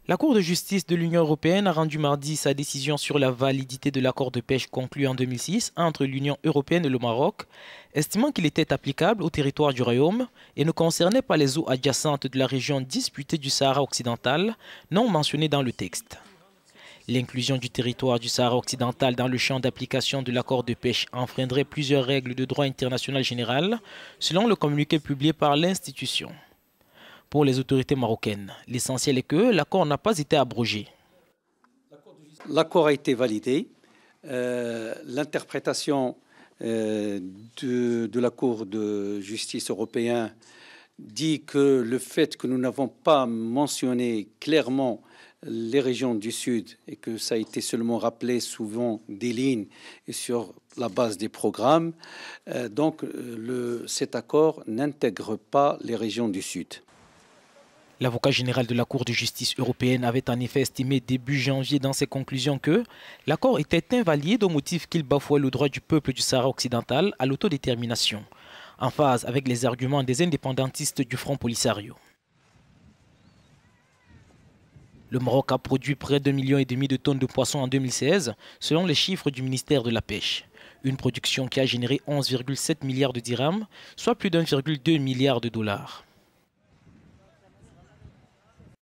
La Cour de justice de l'Union européenne a rendu mardi sa décision sur la validité de l'accord de pêche conclu en 2006 entre l'Union européenne et le Maroc, estimant qu'il était applicable au territoire du Royaume et ne concernait pas les eaux adjacentes de la région disputée du Sahara occidental, non mentionnées dans le texte. L'inclusion du territoire du Sahara occidental dans le champ d'application de l'accord de pêche enfreindrait plusieurs règles de droit international général, selon le communiqué publié par l'institution. Pour les autorités marocaines, l'essentiel est que l'accord n'a pas été abrogé. L'accord a été validé. L'interprétation de la Cour de justice européenne dit que le fait que nous n'avons pas mentionné clairement les régions du Sud et que ça a été seulement rappelé souvent des lignes et sur la base des programmes, cet accord n'intègre pas les régions du Sud. L'avocat général de la Cour de justice européenne avait en effet estimé début janvier dans ses conclusions que l'accord était invalide au motif qu'il bafouait le droit du peuple du Sahara occidental à l'autodétermination, en phase avec les arguments des indépendantistes du Front Polisario. Le Maroc a produit près d'1,5 million de tonnes de poissons en 2016, selon les chiffres du ministère de la Pêche. Une production qui a généré 11,7 milliards de dirhams, soit plus d'1,2 milliard de dollars.